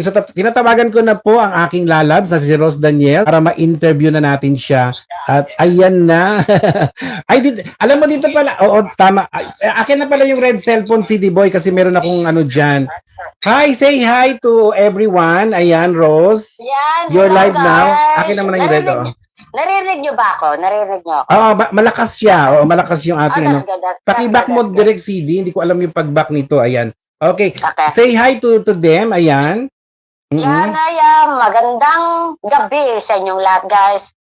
So tinatawagan ko na po ang aking lalab sa si Rose Daniel para ma-interview na natin siya. At ayan na. Alam mo dito pala, oo tama. Akin na pala yung red cellphone CD boy kasi meron akong ano dyan. Hi, say hi to everyone. Ayan, Rose. Yan, You're hello, live now. guys. Akin naman na yung red. Oh. Narinig niyo ba ako? Narinig niyo ako? Oo, malakas siya. Oo, malakas yung ating ano. That's good. Paki-back mo That's good. direct CD. Hindi ko alam yung pag-back nito. Ayan. Okay. Okay. Say hi to them. Ayan. Yan ay magandang gabi sa inyong lahat, guys.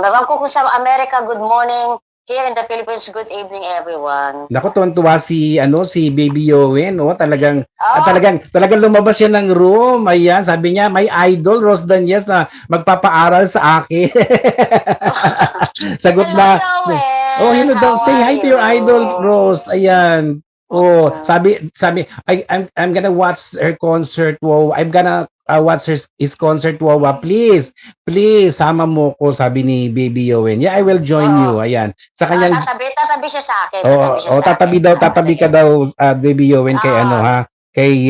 Ewan ko kung sa Amerika, good morning. Here in the Philippines, good evening, everyone. Naku, tuwan-tuwa si Baby Yowen, oh, talagang Oh. talagang lumabas siya ng room. Ayan, sabi niya, may idol Rose Daniel na magpapaaral sa akin. Sagot na. Oh, hello daw. Say hi to your idol, Rose. Ayan. Oh, sabi I'm gonna watch her concert. Wow, I'm gonna watch his concert. Wow, please sama mo ko, sabi ni Baby Yowen. Yeah, I will join you. Ayan. Sa kanyang tatabi siya sa akin. tatabi ka daw Baby Yowen kay ano ha, kay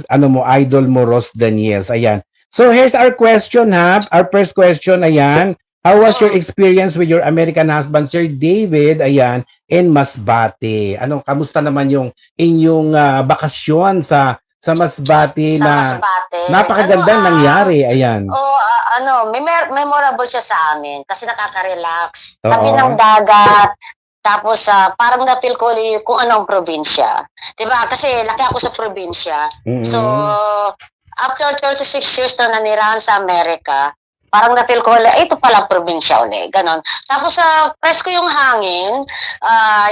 ano mo, idol mo Rose Daniels. Ayan. So here's our question ha. Our first question, ayan. How was your experience with your American husband, Sir David, ayan, in Masbate? Kamusta naman yung inyong bakasyon sa Masbate na Masbate. napakagandang nangyari, ayan. Memorable siya sa amin kasi nakaka-relax. Oo. Tabi ng dagat. Tapos parang na-feel ko kung anong probinsya. 'Di ba? Kasi laki ako sa probinsya. Mm-hmm. So after 36 years na nanirahan sa Amerika, parang na-feel ko, ito pala probinsya ulit. Ganon. Tapos presko yung hangin,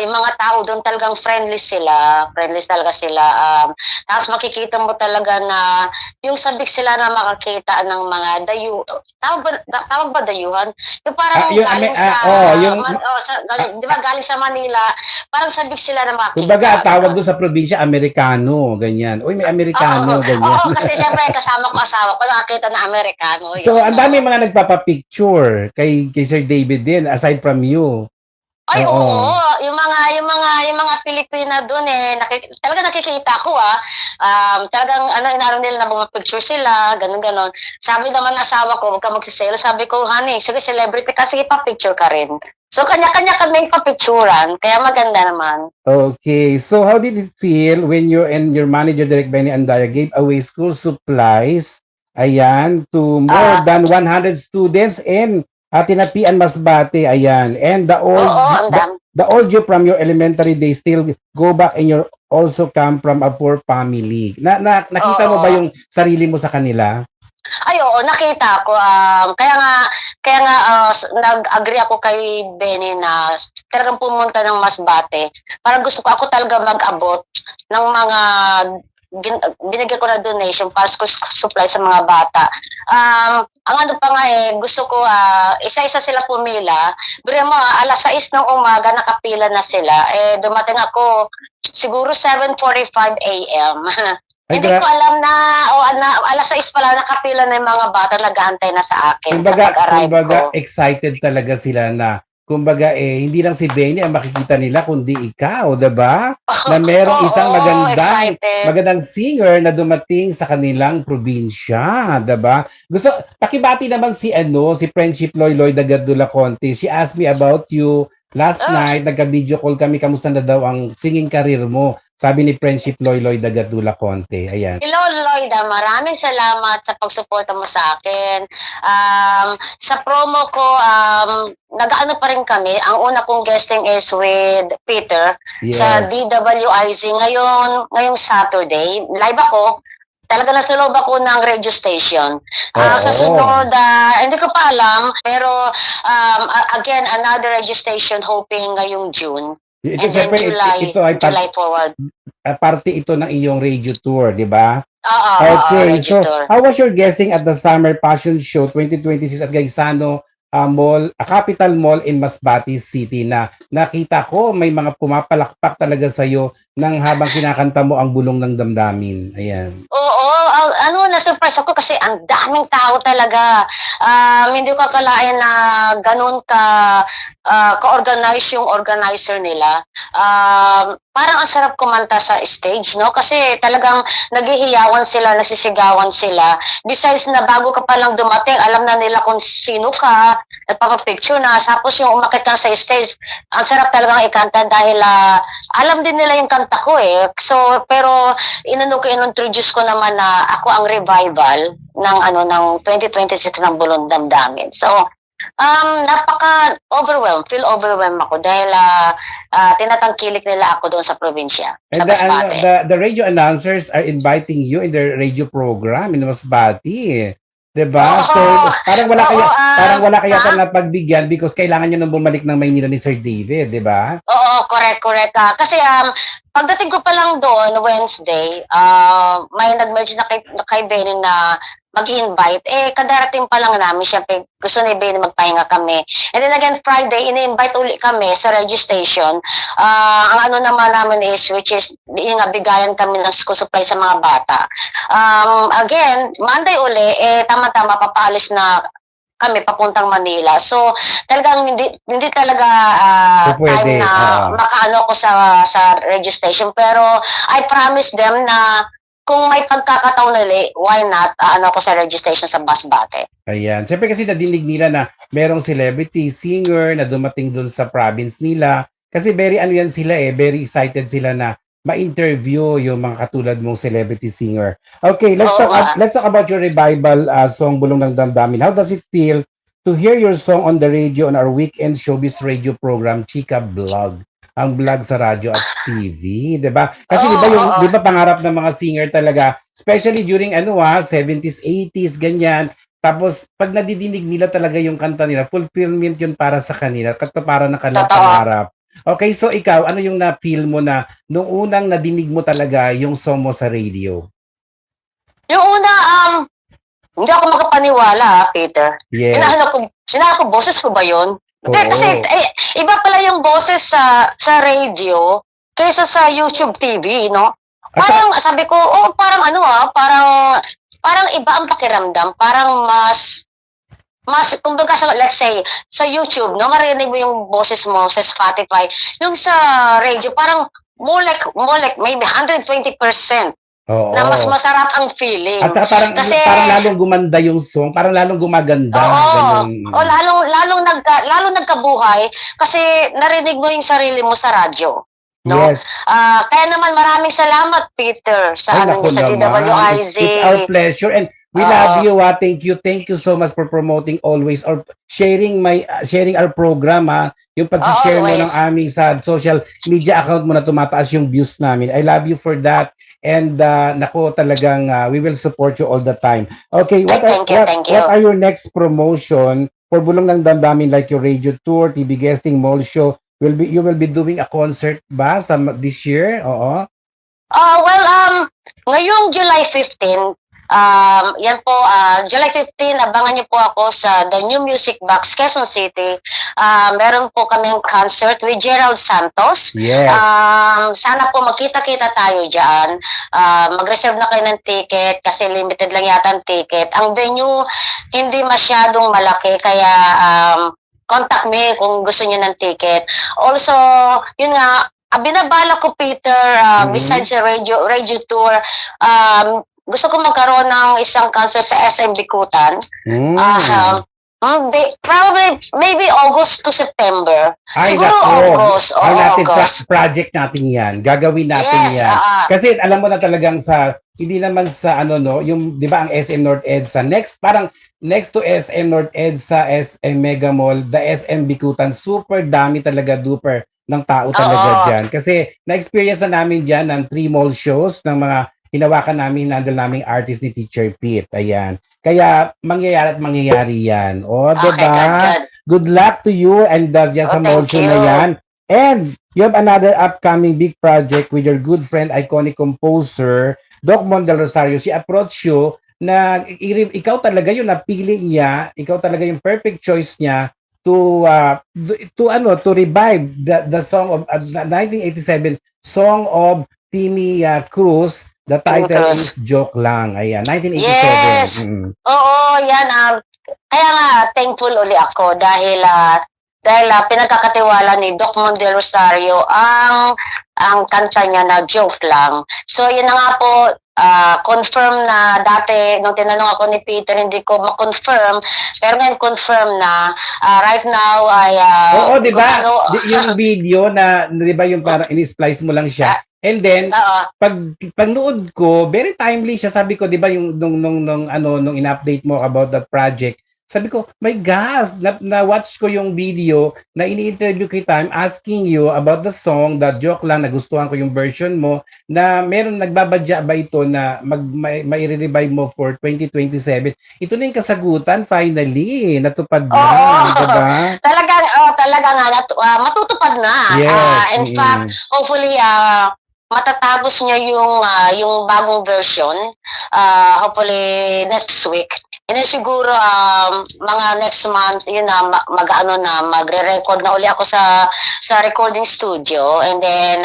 yung mga tao doon talagang friendly talaga sila. Tapos makikita mo talaga na yung sabik sila na makakita ng mga tawag ba dayuhan? Yung parang galing di ba galing sa Manila, parang sabik sila na makakita. Kumbaga, tawag doon sa probinsya, Amerikano, ganyan. Uy, may Amerikano, ganyan. Oo, kasi syempre kasama ko asawa ko, nakakita na Amerikano. So, ang dami mga nagpapapicture kay Sir David din, aside from you. Ay, oo. Yung mga Pilipina doon talaga nakikita ko talagang inaano nila na mga picture sila, ganun. Sabi naman asawa ko, wag ka magsiselo. Sabi ko, honey, sige celebrity ka, sige pa-picture ka rin. So, kanya-kanya kami pa-picturean, kaya maganda naman. Okay, so how did it feel when you and your manager, Direk Benny Andaya, gave away school supplies, ayan, to more than 100 students in Tinapian, Masbate, ayan. And the old you from your elementary days still go back and you also come from a poor family. Nakita mo ba yung sarili mo sa kanila? Ay, oo, nakita ko. Kaya nga nag-agree ako kay Benny na talagang pumunta ng Masbate. Parang gusto ko ako talaga mag-abot ng mga binigyan ko na donation para school supply sa mga bata. Ang ano pa nga gusto ko, isa-isa sila pumila. Pero mo, alas 6 ng umaga, nakapila na sila. Dumating ako, siguro 7:45 a.m. Hindi ko alam na, alas 6 pala, nakapila na yung mga bata, nag-aantay na sa akin sa pag-arrive ko. Kumbaga, excited talaga sila na kumbaga hindi lang si Benny ang makikita nila kundi ikaw, 'di ba? Na merong isang magandang singer na dumating sa kanilang probinsya, 'di ba? Gusto pakibati naman si Friendship Loyloy Dagadula Conte. She asked me about you last night, nagka-video call kami, kamusta na daw ang singing career mo? Sabi ni Friendship Loyloy Dagadula Conte. Ayan. Hello, Loyda. Maraming salamat sa pagsuporta mo sa akin. Sa promo ko, nag-ano pa rin kami. Ang una kong guesting is with Peter sa DWIZ ngayong Saturday. Live ako. Talaga nasa loob ako ng radio station. Sa sunod, hindi ko pa alam, pero again, another radio station hoping ngayong June. Ito, and then July forward. Parte ito ng iyong radio tour, di ba? Okay, so how was your guesting at the Summer Passion Show 2026 at Gaisano Capital Mall in Masbate City na nakita ko may mga pumapalakpak talaga sa'yo nang habang kinakanta mo ang Bulong ng Damdamin. Ayan. Oo, na-surprise ako kasi ang daming tao talaga. Hindi ko akalain na ganun ka-organize yung organizer nila. Parang ang sarap kumanta sa stage, no? Kasi talagang naghihiyawan sila, nagsisigawan sila. Besides na bago ka palang dumating, alam na nila kung sino ka, nagpapapicture na. Tapos yung umakit ka sa stage, ang sarap talagang ikanta dahil alam din nila yung kanta ko eh. So, pero introduce ko naman na ako ang revival ng 2026 ng Bulong Damdamin. So, feel overwhelmed ako dahil tinatangkilik nila ako doon sa probinsya, sa And Masbate. the radio announcers are inviting you in their radio program in Masbate. 'Di ba? Oo. So, parang wala kaya ha? na pagbigyan because kailangan niyo nang bumalik ng Maynila ni Sir David, 'di ba? Oo, correct. Kasi pagdating ko pa lang doon Wednesday, may nag-message na kay Benny na mag-invite. Kadarating pa lang namin, syempre gusto ni Benny magpahinga kami. And then again, Friday, ini-invite uli kami sa radio station. Ang ano naman namin which is, bigayan kami ng school supply sa mga bata. Again, Monday uli, tama-tama, papaalis na kami papuntang Manila. So, talagang hindi talaga time na makaano ko sa radio station. Pero, I promise them na kung may pagkakataon nila, why not, ako sa radio station sa Masbate. Ayan. Siyempre kasi nadinig nila na merong celebrity singer na dumating doon sa province nila. Kasi very very excited sila na ma-interview yung mga katulad mong celebrity singer. Okay, let's talk about your revival song Bulong ng Damdamin. How does it feel to hear your song on the radio on our weekend showbiz radio program, Chika Vlog? Ang vlog sa radyo at TV, 'di ba? Kasi 'di ba pangarap ng mga singer talaga, especially during 70s, 80s ganyan. Tapos pag nadidinig nila talaga yung kanta nila, fulfillment 'yun para sa kanila, para na kanilang pangarap. Okay, so ikaw, ano yung na-feel mo na nung unang nadinig mo talaga yung song mo sa radio? Yung una, hindi ako makapaniwala, Peter. Yes. Sinabi ko, boses ko ba yun? Kasi iba pala yung boses sa radio kaysa sa YouTube TV, no? Parang sabi ko, parang parang iba ang pakiramdam, parang mas kumbaga let's say sa YouTube, no, marinig mo yung boses mo sa Spotify, yung sa radio parang more like maybe 120%. Na mas masarap ang feeling. At saka parang lalong gumanda yung song, parang lalong gumaganda. Lalong nagkabuhay kasi narinig mo yung sarili mo sa radyo. No? Yes. Kaya naman maraming salamat, Peter, sa sa DWIZ. It's our pleasure and we love you. Thank you so much for promoting always or sharing our program. Yung pag-share mo ng aming sa social media account mo na tumataas yung views namin. I love you for that. And talagang we will support you all the time. Okay, what are your next promotion for Bulong ng Damdamin, like your radio tour, TV guesting, mall show? You will be doing a concert ba this year? Oo. Ngayong July 15, yan po, July 15, abangan niyo po ako sa The New Music Box, Quezon City. Meron po kaming concert with Gerald Santos. Yes. Sana po magkita-kita tayo dyan. Mag-reserve na kayo ng ticket kasi limited lang yata ang ticket. Ang venue, hindi masyadong malaki, kaya contact me kung gusto niyo ng ticket. Also, yun nga, binabala ko, Peter, besides the radio tour, gusto ko magkaroon ng isang concert sa SM Bikutan. Probably, maybe August to September. Siguro August. August. Project natin yan. Gagawin natin yan. Kasi alam mo na talagang hindi naman sa yung, di ba ang SM North EDSA, next to SM North EDSA, SM Mega Mall, the SM Bikutan, super dami talaga duper ng tao talaga dyan. Kasi na-experience na namin dyan ng 3 mall shows ng mga hinawakan namin, handle naming artist ni Teacher Pete. Ayan. Kaya mangyayari yan. Diba? Good luck to you and just sa mall show na yan. And you have another upcoming big project with your good friend, iconic composer, Doc Mon Del Rosario. She approached you na ikaw talaga yung napili niya, ikaw talaga yung perfect choice niya to revive the song of 1987 song of Timmy Cruz The title Cruz. is Joke Lang. Ayan, 1987. Yes. Oo, yan. Kaya nga, thankful uli ako dahil pinagkakatiwala ni Doc Mon del Rosario ang kanta niya na Joke Lang. So, yun na nga po, confirm na dati, nung tinanong ako ni Peter, hindi ko ma-confirm, pero ngayon confirm na right now ay Oo, di ba? Yung video na, di ba yung parang in-splice mo lang siya. And then, pagnood ko, very timely siya. Sabi ko, di ba yung nung in-update mo about that project, sabi ko, my gosh, na-watch ko yung video na ini-interview kita. I'm asking you about the song, the Joke Lang, nagustuhan ko yung version mo, na meron nagbabadya ba ito na mai-revive mo for 2027. Ito na yung kasagutan, finally, natupad na, diba? Talaga nga, matutupad na. Yes. In fact, hopefully, matatapos niya yung bagong version, hopefully next week. And then siguro mga next month yun na magre-record na uli ako sa recording studio, and then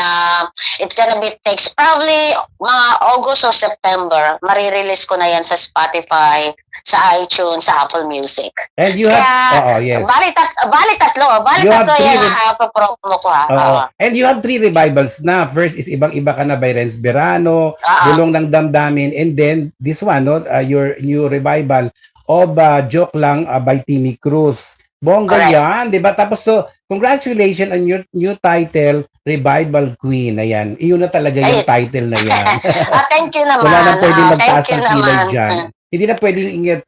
it's gonna be takes probably mga August or September marirelease ko na yan sa Spotify, sa iTunes, sa Apple Music. And you have yes. Bali tatlo yan promo ko And you have 3 revivals na. First is Ibang-Iba Ka Na by Renz Berano, Bulong ng Damdamin, and then this one, your new revival of Joke Lang by Timmy Cruz. Bongga yan, di ba? Tapos congratulations on your new title, Revival Queen. Ayan, iyon na talaga yung title na yan. Thank you naman. Wala nang pwedeng magtaas ng kilay dyan. Hindi na pwedeng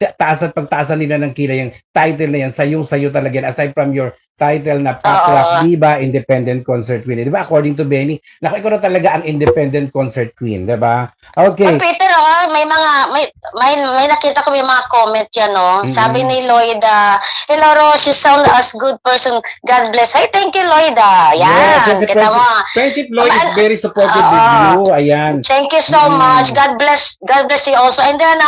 pagtaasan nila ng kilay yung title na yan. Sayo talaga yan. Aside from your title na Pop Rock Diva, Independent Concert Queen. Di ba? According to Benny, ikaw na talaga ang Independent Concert Queen. Di ba? Okay. Peter, may nakita ko may mga comment yan, no? Sabi ni Lloyd, hello Rose, you sound as good person. God bless. Hey, thank you, Lloyd. Yan, kita mo. Friendship Lloyd is very supportive with you. Ayan. Thank you so much. God bless you also. And then,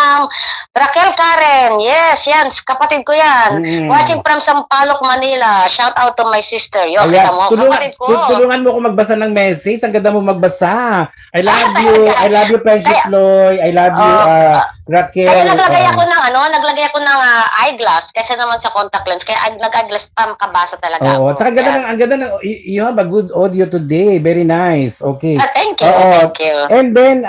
Raquel Karen, yes, yan, kapatid ko yan. Watching from Sampaloc, Manila. Shout out to my sister. Yo, kita mo, kapatid ko. Tulungan mo ako magbasa ng message. Ang ganda mo magbasa. I love you. I love you, Friendship Lloyd. I love you, Raquel. Kaya naglagay ako ng eyeglass kasi naman sa contact lens. Kaya nag-eyeglass pa makabasa talaga ako. Oo, saka ang ganda ng, you have a good audio today. Very nice. Okay. Thank you. Thank you. And then,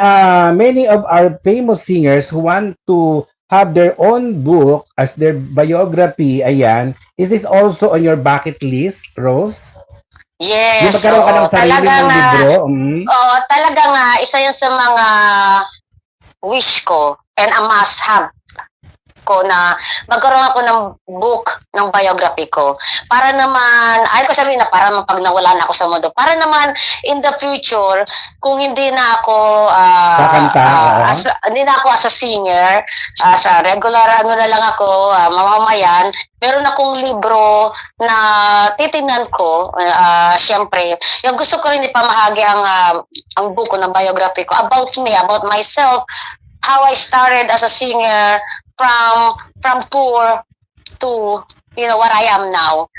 many of our famous singers who want to have their own book as their biography, ayan, is this also on your bucket list, Rose? Yes. Yung magkaroon ka ng sarili ng libro? Oo, talaga nga, isa yan sa mga wish ko and a must-have ko na magkaroon ako ng book ng biography ko. Para naman, ayaw ko sabihin na para pag nawala na ako sa mundo, para naman in the future, kung hindi na ako hindi na ako as a singer, as a regular, na lang ako, mamamayan, meron akong libro na titingnan ko, syempre, yung gusto ko rin ipamahagi ang book ko ng biography ko about me, about myself, how I started as a singer, from poor to what I am now.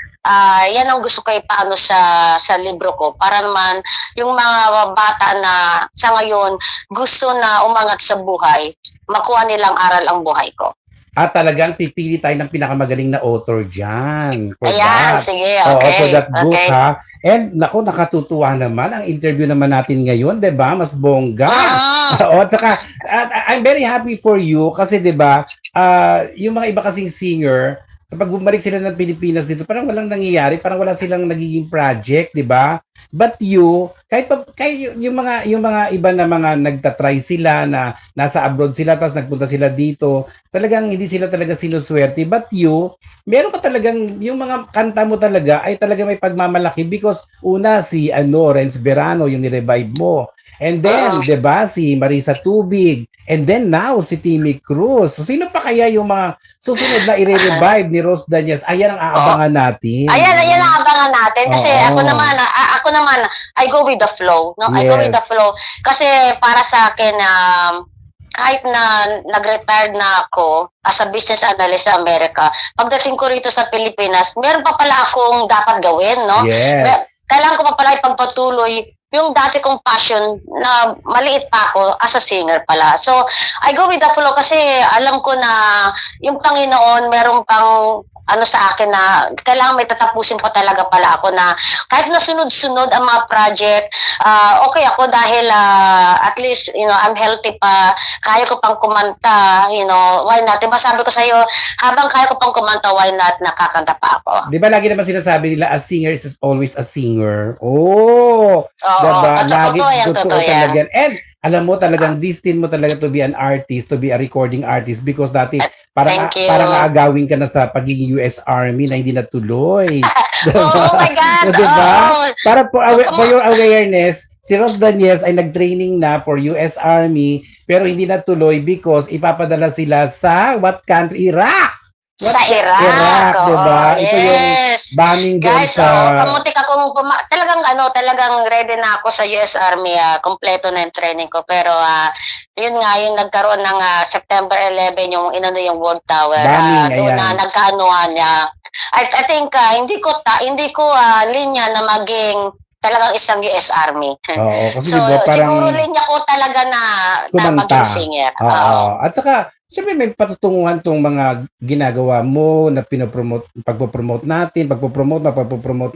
Yan ang gusto ko ipaano sa libro ko para naman yung mga bata na sa ngayon gusto na umangat sa buhay, makuha nilang aral ang buhay ko. Talagang pipili tayo ng pinakamagaling na author dyan. Ayan, sige, okay. For that book, ha? And, nakatutuwa naman ang interview naman natin ngayon, di ba? Mas bongga. At saka, I'm very happy for you kasi, di ba, yung mga iba kasing singer, kapag bumalik sila ng Pilipinas dito, parang walang nangyayari, parang wala silang nagiging project, di ba? But you, kahit yung mga iba na mga nagtatry sila na nasa abroad sila tapos nagpunta sila dito, talagang hindi sila talaga sinuswerte. But you, meron ka talagang yung mga kanta mo talaga ay talaga may pagmamalaki because una si Renz Berano yung ni-revive mo. And then, 'di ba, si Marisa Tubig. And then now si Timmy Cruz. So sino pa kaya yung mga susunod na i-revive ni Rose Danyas? Ayan ang aabangan natin. Ayan ang aabangan natin kasi ako naman I go with the flow, no? Yes. I go with the flow kasi para sa akin kahit na nag-retired na ako as a business analyst sa Amerika, pagdating ko rito sa Pilipinas, meron pa pala akong dapat gawin, no? Yes. kailangan ko pa pala ipagpatuloy yung dati kong passion na maliit pa ako as a singer pala. So, I go with the flow kasi alam ko na yung Panginoon meron pang ano sa akin na kailangan may tatapusin pa talaga pala ako na kahit na sunod-sunod ang mga project, okay ako dahil at least, I'm healthy pa, kaya ko pang kumanta, why not? Diba sabi ko sa'yo, habang kaya ko pang kumanta, why not, nakakanta pa ako. Di ba lagi naman sinasabi nila, a singer is always a singer? Oh! Oo, diba? totoo yan, totoo yan. Talaga. And alam mo talagang destined mo talaga to be an artist, to be a recording artist because dati parang aagawin ka na sa pagiging US Army na hindi natuloy. Diba? Oh my God! Diba? Oh. Para for your awareness, si Ros Daniels ay nag-training na for US Army pero hindi natuloy because ipapadala sila sa what country? Iraq! Sa Iraq, diba? Yes. Ito yung bombing doon guys, sa... kamuntik akong talagang ready na ako sa US Army, kompleto na yung training ko. Pero yun nga, yung nagkaroon ng September 11, yung World Tower. Doon na nagkaanuhan niya. I think hindi ko linya na maging talagang isang US Army. Oo, kasi so, diba, parang siguro linya ko talaga na maging singer. Oo. At saka, siyempre may patutunguhan tong mga ginagawa mo na pagpo-promote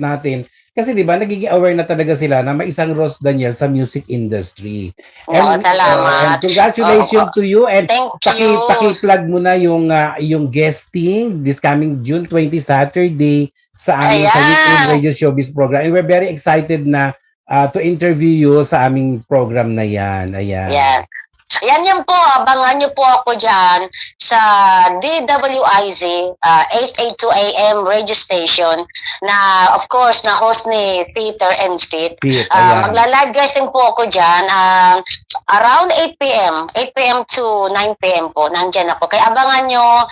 natin. Kasi di ba nagiging aware na talaga sila na may isang Ros Daniel sa music industry. And congratulations to you and you. Paki-plug mo na yung guesting this coming June 20 Saturday sa aming sa Weekend Radio Showbiz program. And we're very excited na to interview you sa aming program na yan. Ayan. Yeah. Yan po, abangan nyo po ako dyan sa DWIZ 882 AM radio station na of course na host ni Peter and Pete. Magla-live guesting po ako dyan around 8 p.m. to 9 p.m. po, nandyan ako. Kaya abangan nyo,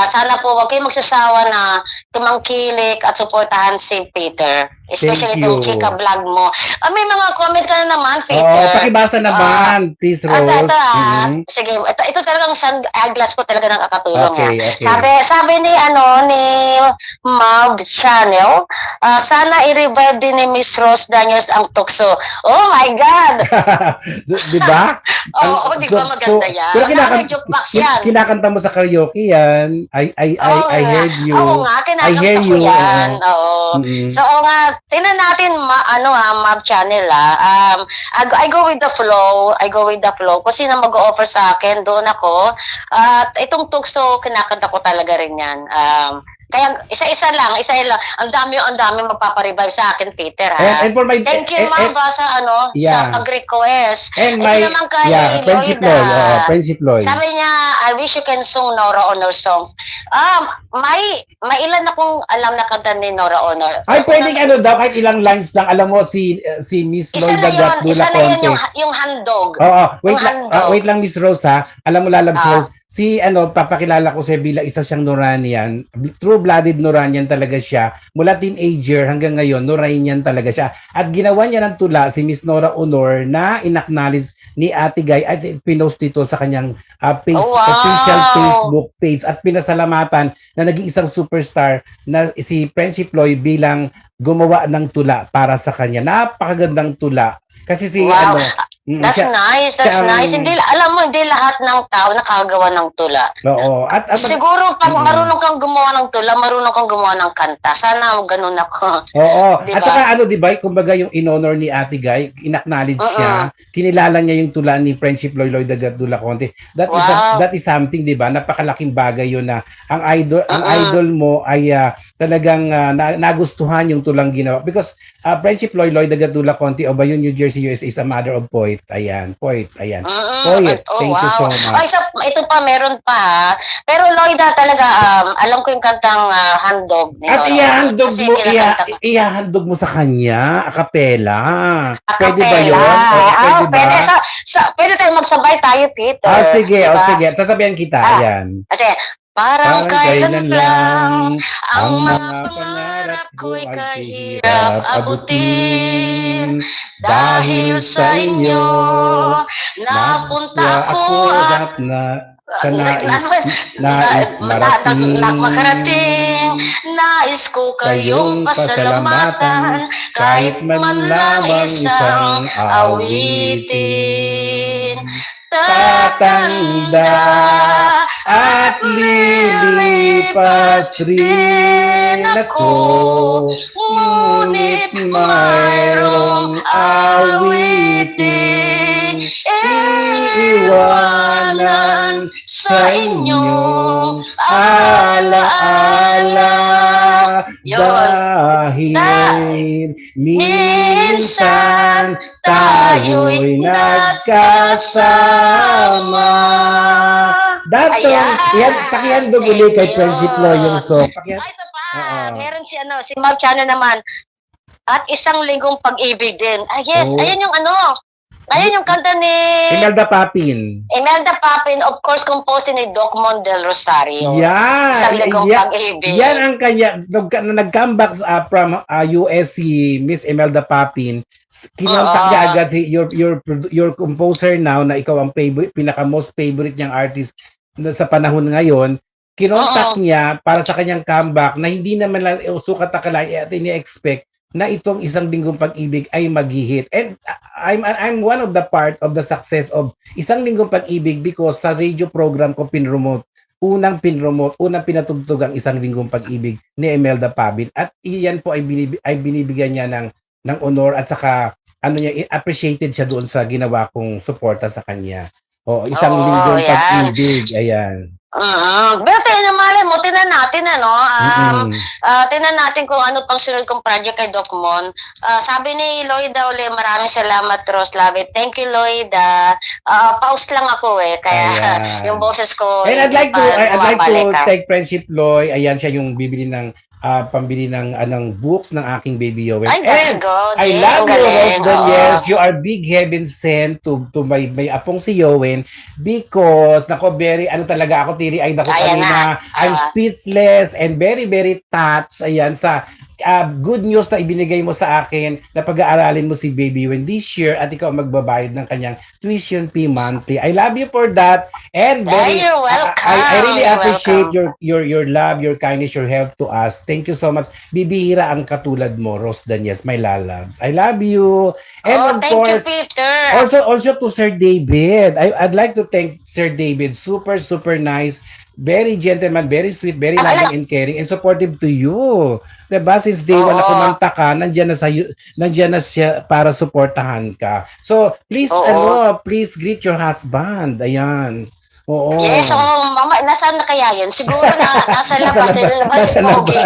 sana po wag kayong magsasawa na tumangkilik at suportahan si Peter. Especially itong chika vlog mo. May mga comment ka na naman, Peter. Pakibasa naman, please, Rose. Sige, ito talagang eyeglass ko talaga nakakatulong. Okay. Sabi ni Mab Channel, sana i-revive din ni Miss Ros Daniels ang tukso. Oh my God! Diba? Oo, di ba maganda yan? Pero kinakanta mo sa karaoke yan. I heard you. Oo nga, kinakanta ko yan. Oo. So, nga, tingnan natin, Mab Channel, I go with the flow. Kasi na mag-offer sa akin, doon ako. At itong tukso, kinakanta ko talaga rin yan. Kaya isa-isa lang. Ang dami magpaparevive sa akin, Peter, ha? And for my, thank you, Ma'am, sa pag-request. And naman kay Friendship Lloyd. Sabi niya, I wish you can sing Nora Honor songs. May ilan akong alam na kanta ni Nora Honor. Ay, pwedeng kahit ilang lines lang. Alam mo, si Miss Lloyd Dagat Dula Conte. Yung handog. Oo, wait lang, Miss Rose, ha? Alam mo, lalabs Rose, papakilala ko siya bilang isa siyang Noranian. True-blooded Noranian talaga siya. Mula teenager hanggang ngayon, Noranian talaga siya. At ginawa niya ng tula si Miss Nora Honor na inacknowledge ni Ate Guy at pinost ito sa kanyang official Facebook page at pinasalamatan na naging isang superstar na si Friendship Lloyd bilang gumawa ng tula para sa kanya. Napakagandang tula. Kasi That's nice. Hindi lahat ng tao nakagawa ng tula. Oo. Siguro pag marunong kang gumawa ng tula, marunong kang gumawa ng kanta. Sana ganun ako. Oo. Diba? At saka diba, kumbaga yung in-honor ni Ate Guy, inacknowledge siya, kinilala niya yung tula ni Friendship Lloyd Dagat Dula Conte. That is something, diba? Napakalaking bagay yun na ang idol mo ay talagang nagustuhan yung tulang ginawa. Because Friendship Lloyd Dagat Dula Conte of Bayonne, New Jersey, USA is a mother of poet. Poet. Thank you so much. Ito pa, meron pa. Pero Lloyda talaga, alam ko yung kantang handog. At ihahandog mo sa kanya, a cappella. Pwede ba yun? Pwede ba? Pwede tayo magsabay tayo, Peter. Sige. Sasabihan kita. Ayan. Kasi, parang kailan lang ang mga pangarap ko'y kahirap abutin. Dahil sa inyo, napunta ko at sa nais makarating. Nais ko kayong pasalamatan kahit man lamang isang awitin. Tatanda at lilipas rin ako, ngunit mayroong awitin iiwanan sa inyong alaala. Dahil minsan tayo'y nagkasama. That song, pakihandog ulit kay Friendship Law yung song. Ito pa, meron si Mark Chana naman. At isang linggong pag-ibig din. Yes, ayan yung Ayun yung kanta ni Imelda Papin. Imelda Papin, of course, composed ni Doc Mon del Rosario. Yan. Isang ligong pag-ibig. Yan ang kanya. Nag-comeback from US si Miss Imelda Papin. Kinontak niya agad si your composer now na ikaw ang pinaka-most favorite niyang artist sa panahon ngayon. Kinontak niya para sa kanyang comeback na hindi naman lang sukat akalain at ini-expect na itong isang linggong pag-ibig ay mag-hit. And I'm one of the part of the success of isang linggong pag-ibig because sa radio program ko unang pinatugtog ang isang linggong pag-ibig ni Imelda Papin. At iyan po ay binibigyan niya ng honor at saka appreciated siya doon sa ginawa kong suporta sa kanya. Isang linggong pag-ibig. Ayan. Pero tinan natin, tinan natin kung ano pang sunod kong project kay Doc Mon. Sabi ni Lloyda uli, maraming salamat, Rose Love it. Thank you, Lloyda. Pause lang ako kaya yung boses ko. And I'd like to take Friendship Loy. Ayan siya yung bibili ng pambili ng books ng aking baby Yowen. Ay, that's good. I love you, Rose Daniels. You are big heaven sent to my apong si Yowen because very talaga ako tiri-eyed ako kanina. I'm speechless and very very touched sa good news na ibinigay mo sa akin na pag-aaralin mo si baby Yowen this year at ikaw magbabayad ng kanyang tuition fee monthly. I love you for that and you're welcome. I really appreciate your love, your kindness, your help to us. Thank you so much. Bibihira ang katulad mo, Rose Daniels, my lalabs. I love you. And of thank course, you, Peter. Also to Sir David. I'd like to thank Sir David. Super, super nice. Very gentleman, very sweet, very loving and caring and supportive to you. Diba? Since day one na kumanta ka, nandiyan na siya para suportahan ka. So, please, please greet your husband. Ayan. Oo. Yes, mama, nasaan na kaya yun? Siguro nasa labas, nilalabas si Pogi.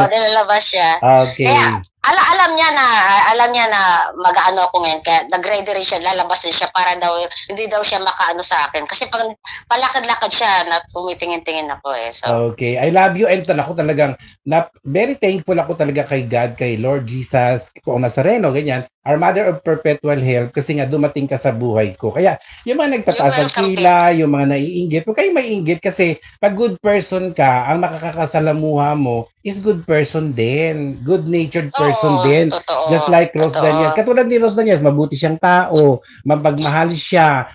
Nilalabas siya. Okay. Kaya, alam niya na mag-ano ako ngayon, kaya nag-ready rin siya, lalabas din siya para daw, hindi daw siya makaano sa akin. Kasi pag palakad-lakad siya, na tumitingin-tingin ako So. Okay, I love you and ako talagang, very thankful ako talaga kay God, kay Lord Jesus, kung Nazareno, ganyan, our Mother of Perpetual Help, kasi nga dumating ka sa buhay ko. Kaya, yung mga nagtataas ng kila, yung mga naiinggit, huwag kayo maiinggit kasi pag good person ka, ang makakasalamuha mo is good person din, good-natured person din. Totoo, just like Rose Daniels. Katulad ni Rose Daniels, mabuti siyang tao, mapagmahal siya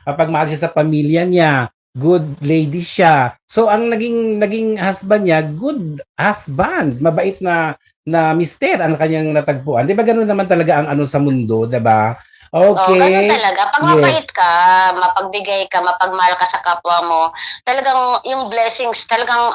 sa pamilya niya, good lady siya. So ang naging husband niya, good husband, mabait na mister ang kanyang natagpuan. 'Di ba ganoon naman talaga ang sa mundo, 'di ba? Okay. Ganun talaga. Pag mabait ka, mapagbigay ka, mapagmahal ka sa kapwa mo, talagang yung blessings, talagang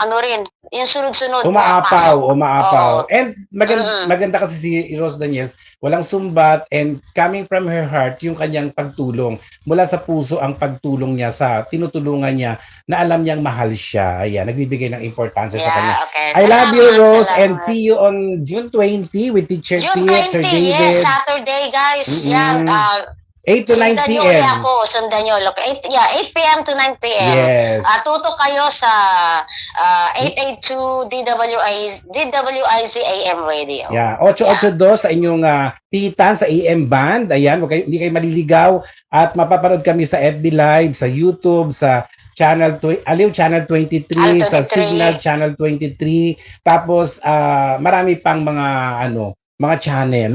yung sunod-sunod. Umaapaw. And maganda kasi si Rose Daniels, walang sumbat and coming from her heart, yung kanyang pagtulong. Mula sa puso ang pagtulong niya sa tinutulungan niya na alam niyang mahal siya. Ayan, nagbibigay ng importansya sa kanya. Okay. I love you, Rose, and see you on June 20 with Teacher June Pete, 20, Sir David. yes, Saturday, guys. Yan, 8 to 9 p.m. Sundan nyo. 8 p.m. to 9 p.m. Yes. Tutok kayo sa 882 DWIZ AM Radio. Yeah, 882 sa inyong pitan sa AM band. Ayan, hindi kayo maliligaw at mapapanood kami sa FB Live, sa YouTube, sa Aliw Channel 23, sa Signal Channel 23. Tapos marami pang mga mga channel.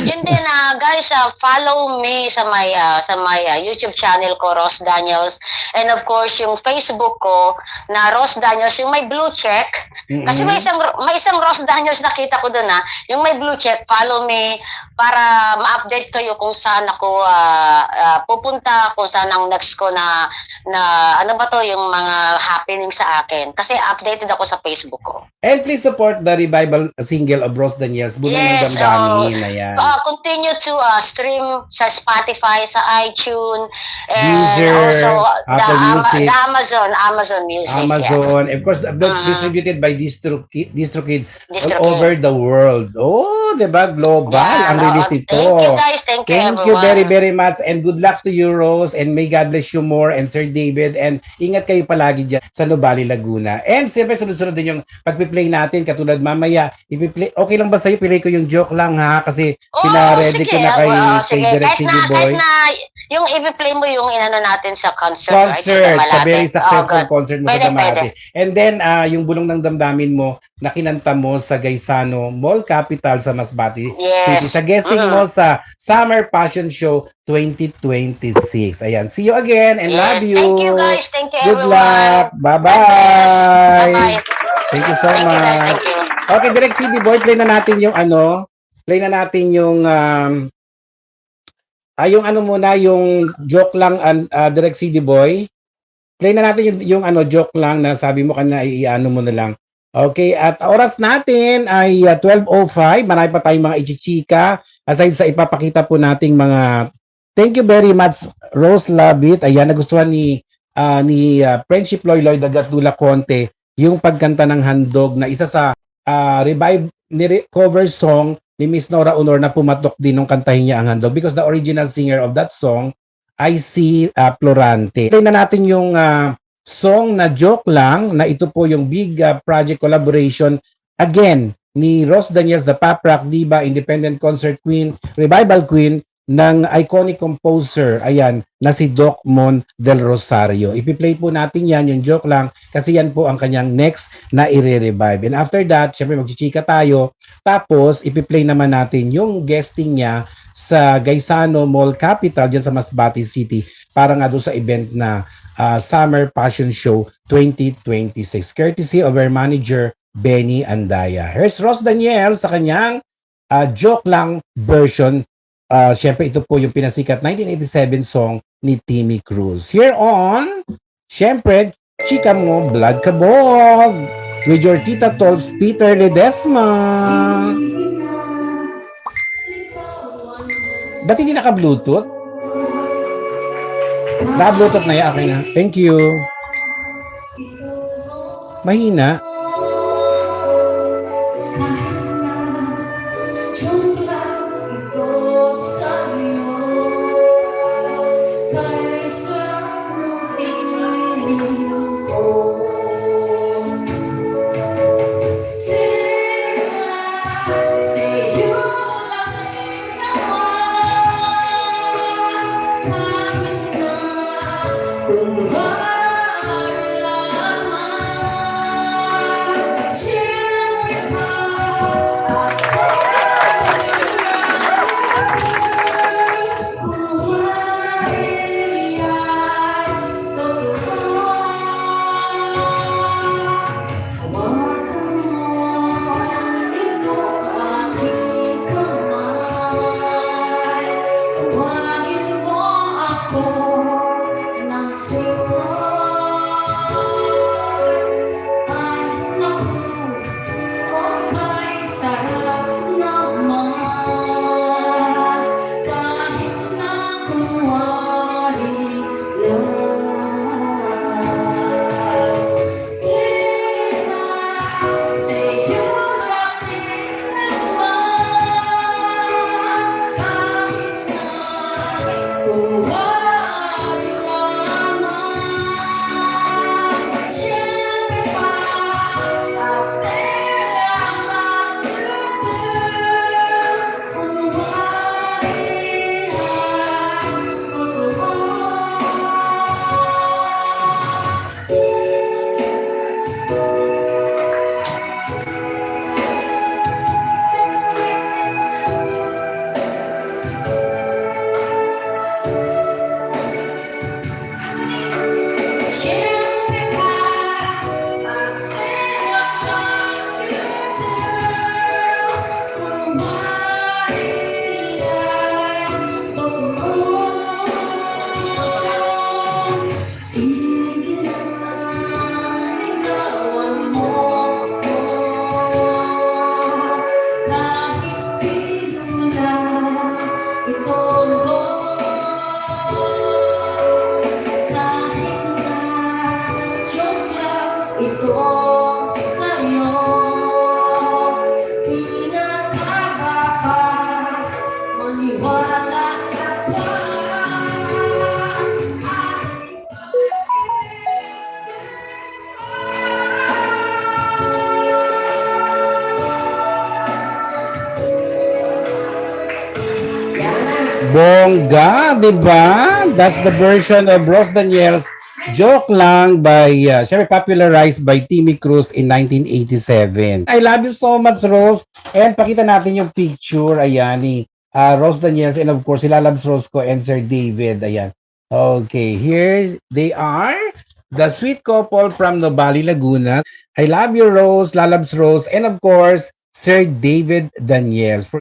Yun din guys, follow me sa my YouTube channel ko, Ross Daniels, and of course yung Facebook ko na Ross Daniels, yung may blue check. Kasi may isang Ross Daniels nakita ko doon yung may blue check. Follow me para ma-update kayo kung saan ako pupunta, kung saan ang next ko na ano ba to, yung mga happening sa akin. Kasi updated ako sa Facebook ko. And please support the revival single of Ross Daniels, Bulong ng Damdamin. Ayan. Continue to stream sa Spotify, sa iTunes, and Deezer, also Apple Music. the Amazon Music. Amazon. Yes. Of course, distributed by DistroKid DistroKid. all over the world. Oh, diba? Global ang release ito. Thank you guys. Thank you everyone. Very, very much. And good luck to you, Rose. And may God bless you more. And Sir David. And ingat kayo palagi dyan sa Nubali, Laguna. And siyempre, sunod-sunod din yung pagpiplay natin. Katulad mamaya, ipiplay. Okay lang ba sa'yo? Pilay ko yung joke lang ha. Kasi pinaready ko na kay Direct CD Boy. Kahit na yung i-play mo yung inano natin sa concert. Concert. Right? Sa very successful concert mo Pwede, sa Damati. And then, yung Bulong ng Damdamin mo, na kinanta mo sa Gaisano Mall Capital sa Masbate City. Sa guesting mo sa Summer Passion Show 2026. Ayan. See you again and love you. Thank you guys. Thank you Good everyone. luck. Bye-bye. Bye-bye. Thank you so Thank much. you guys. Thank you. Okay, Direct CD Boy, play na natin yung play na natin yung yung muna, yung joke lang, Direct CD Boy. Play na natin yung joke lang na sabi mo kanina, i-ano mo na lang. Okay, at oras natin ay 12:05. Marami pa tayong mga ichichika. Aside sa ipapakita po nating mga thank you very much, Rose Labit. Ayan, nagustuhan ni Friendship Loy Dagatula Conte yung pagkanta ng Handog na isa sa cover song ni Miss Nora Honor na pumatok din nung kantahin niya ang Handog because the original singer of that song ay si Florante. Play na natin yung song na Joke Lang na ito po yung big project collaboration again ni Ross Daniels, the pop rock diva, independent concert queen, revival queen ng iconic composer, ayan, na si Doc Mon del Rosario. Ipi-play po natin yan, yung Joke Lang, kasi yan po ang kanyang next na i-revive. And after that, syempre magchichika tayo, tapos ipi-play naman natin yung guesting niya sa Gaisano Mall Capital dyan sa Masbate City para nga doon sa event na Summer Passion Show 2026. Courtesy of our manager, Benny Andaya. Here's Ross Daniel sa kanyang Joke Lang version. Siyempre, ito po yung pinasikat 1987 song ni Timmy Cruz. Here on, siyempre, Chika Mo Vlog Kabog with your Tita Tols, Peter Ledesma. Ba't hindi naka-Bluetooth? Naka-Bluetooth na yan. Okay na. Thank you. Mahina. Bongga, di ba? That's the version of Ros Daniels Joke Lang by, syempre popularized by Timmy Cruz in 1987. I love you so much, Rose. And pakita natin yung picture, ayan, ni Ros Daniels and of course, sila Labs Rosco and Sir David, ayan. Okay, here they are. The sweet couple from Nobali, Laguna. I love you, Rose, Lalabs Rose, and of course, Sir David Daniels.